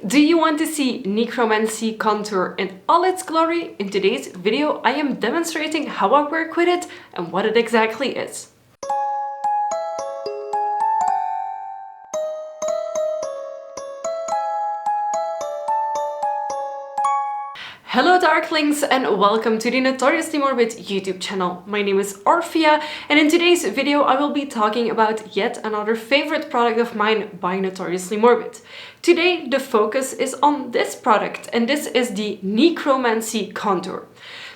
Do you want to see Necromancy contour in all its glory? In today's video, I am demonstrating how I work with it and what it exactly is. Hello Darklings and welcome to the Notoriously Morbid YouTube channel. My name is Orphea and in today's video I will be talking about yet another favorite product of mine by Notoriously Morbid. Today the focus is on this product and this is the Necromancy contour.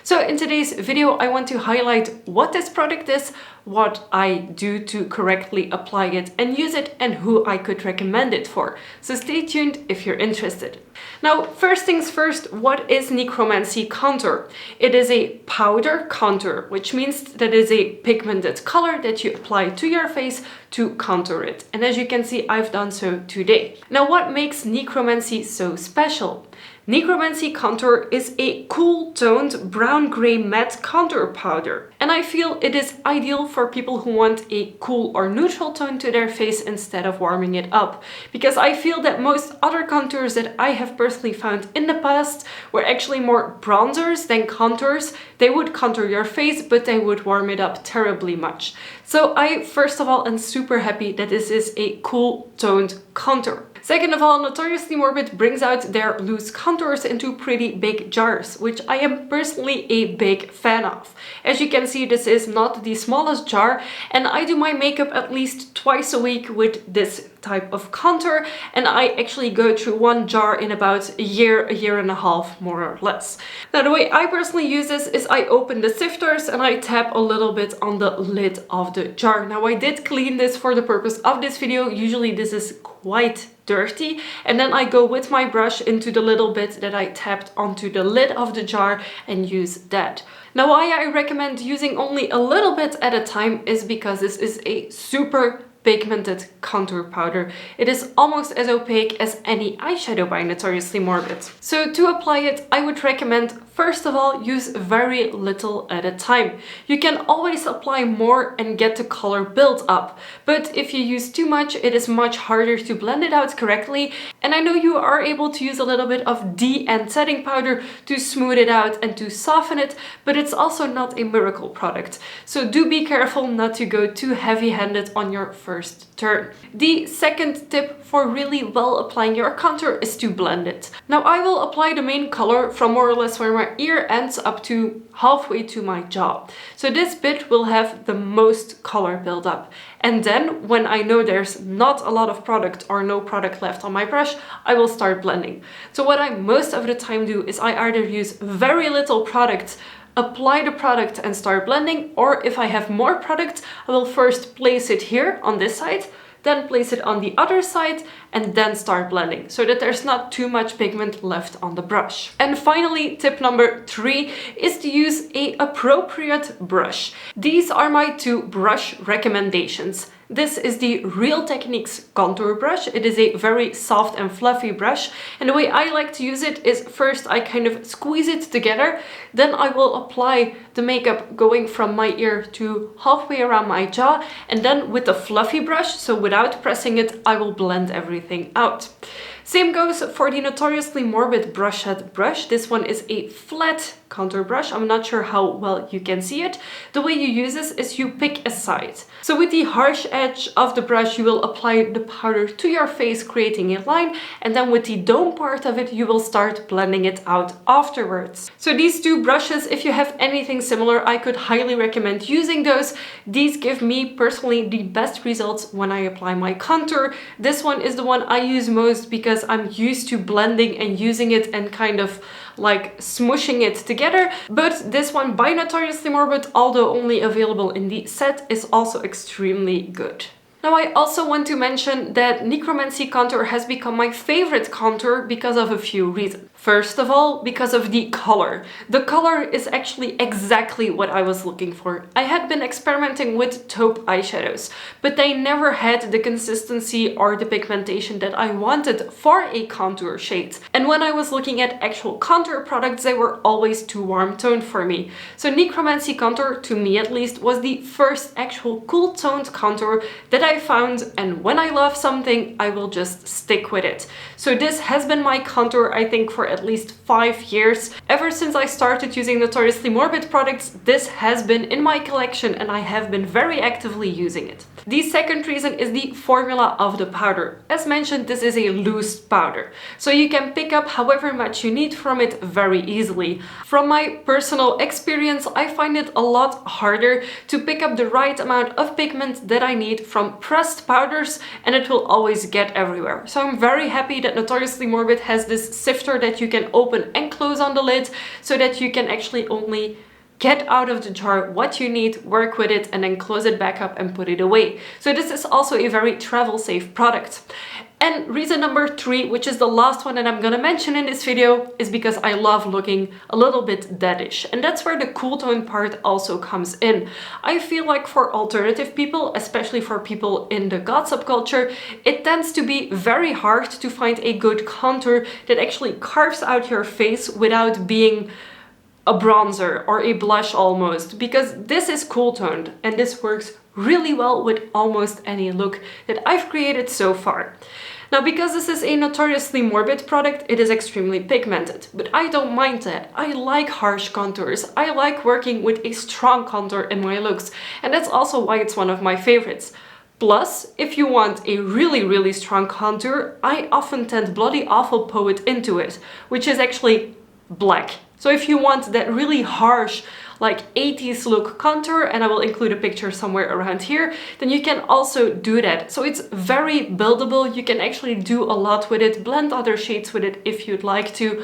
So in today's video I want to highlight what this product is, what I do to correctly apply it and use it, and who I could recommend it for. So stay tuned if you're interested. Now, first things first, what is Necromancy contour? It is a powder contour, which means that it is a pigmented color that you apply to your face to contour it. And as you can see, I've done so today. Now, what makes Necromancy so special? Necromancy contour is a cool toned brown-gray matte contour powder, and I feel it is ideal for people who want a cool or neutral tone to their face instead of warming it up, because I feel that most other contours that I have personally found in the past were actually more bronzers than contours. They would contour your face, but they would warm it up terribly much. So I first of all am super happy that this is a cool toned contour. Second of all, Notoriously Morbid brings out their loose contours into pretty big jars, which I am personally a big fan of. As you can see, this is not the smallest jar, and I do my makeup at least twice a week with this type of contour, and I actually go through one jar in about a year and a half, more or less. Now, the way I personally use this is I open the sifters and I tap a little bit on the lid of the jar. Now, I did clean this for the purpose of this video. Usually this is quite dirty, and then I go with my brush into the little bit that I tapped onto the lid of the jar and use that. Now, why I recommend using only a little bit at a time is because this is a super pigmented contour powder. It is almost as opaque as any eyeshadow by Notoriously Morbid. So to apply it, I would recommend first of all use very little at a time. You can always apply more and get the color built up, but if you use too much, it is much harder to blend it out correctly. And I know you are able to use a little bit of de-end setting powder to smooth it out and to soften it, but it's also not a miracle product. So do be careful not to go too heavy-handed on your first turn. The second tip for really well applying your contour is to blend it. Now, I will apply the main color from more or less where my ear ends up to halfway to my jaw. So this bit will have the most color build up. And then when I know there's not a lot of product or no product left on my brush, I will start blending. So what I most of the time do is I either use very little product, apply the product and start blending, or if I have more product, I will first place it here on this side, then place it on the other side, and then start blending so that there's not too much pigment left on the brush. And finally, tip number 3 is to use an appropriate brush. These are my 2 brush recommendations. This is the Real Techniques contour brush. It is a very soft and fluffy brush, and the way I like to use it is first I kind of squeeze it together, then I will apply the makeup going from my ear to halfway around my jaw, and then with the fluffy brush, so without pressing it, I will blend everything out. Same goes for the Notoriously Morbid brush head brush. This one is a flat contour brush. I'm not sure how well you can see it. The way you use this is you pick a side. So with the harsh edge of the brush, you will apply the powder to your face, creating a line, and then with the dome part of it, you will start blending it out afterwards. So these 2 brushes, if you have anything similar, I could highly recommend using those. These give me personally the best results when I apply my contour. This one is the one I use most because I'm used to blending and using it and kind of like smushing it together. But this one by Notoriously Morbid, although only available in the set, is also extremely good. Now, I also want to mention that Necromancy contour has become my favorite contour because of a few reasons. First of all, because of the color. The color is actually exactly what I was looking for. I had been experimenting with taupe eyeshadows, but they never had the consistency or the pigmentation that I wanted for a contour shade. And when I was looking at actual contour products, they were always too warm toned for me. So Necromancy contour, to me at least, was the first actual cool toned contour that I I found, and when I love something, I will just stick with it. So this has been my contour, I think, for at least 5 years. Ever since I started using Notoriously Morbid products, this has been in my collection and I have been very actively using it. The second reason is the formula of the powder. As mentioned, this is a loose powder, so you can pick up however much you need from it very easily. From my personal experience, I find it a lot harder to pick up the right amount of pigment that I need from pressed powders, and it will always get everywhere. So I'm very happy that Notoriously Morbid has this sifter that you can open and close on the lid, so that you can actually only get out of the jar what you need, work with it, and then close it back up and put it away. So this is also a very travel safe product. And reason number 3, which is the last one that I'm gonna mention in this video, is because I love looking a little bit deadish. And that's where the cool tone part also comes in. I feel like for alternative people, especially for people in the goth subculture, it tends to be very hard to find a good contour that actually carves out your face without being a bronzer or a blush almost, because this is cool toned and this works really well with almost any look that I've created so far. Now, because this is a Notoriously Morbid product, it is extremely pigmented, but I don't mind that. I like harsh contours. I like working with a strong contour in my looks, and that's also why it's one of my favorites. Plus, if you want a really strong contour, I often tend Bloody Awful Poet into it, which is actually black. So if you want that really harsh, like 80s look contour, and I will include a picture somewhere around here, then you can also do that. So it's very buildable. You can actually do a lot with it, blend other shades with it if you'd like to,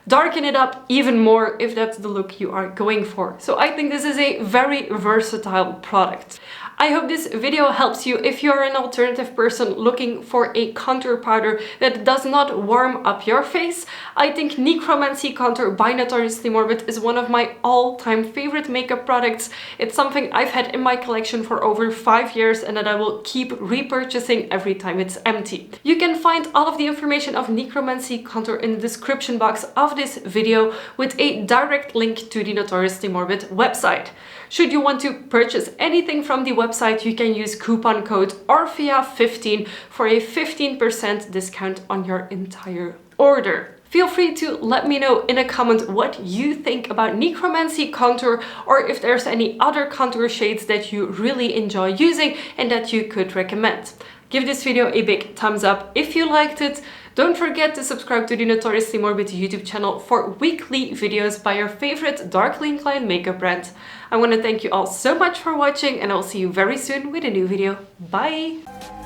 darken it up even more if that's the look you are going for. So I think this is a very versatile product. I hope this video helps you if you're an alternative person looking for a contour powder that does not warm up your face. I think Necromancy Contour by Notoriously Morbid is one of my all-time favorite makeup products. It's something I've had in my collection for over 5 years and that I will keep repurchasing every time it's empty. You can find all of the information of Necromancy Contour in the description box of this video with a direct link to the Notoriously Morbid website. Should you want to purchase anything from the website, you can use coupon code ORFIA15 for a 15% discount on your entire order. Feel free to let me know in a comment what you think about Necromancy Contour, or if there's any other contour shades that you really enjoy using and that you could recommend. Give this video a big thumbs up if you liked it. Don't forget to subscribe to the Notoriously Morbid YouTube channel for weekly videos by your favorite darkly inclined makeup brand. I want to thank you all so much for watching, and I'll see you very soon with a new video. Bye!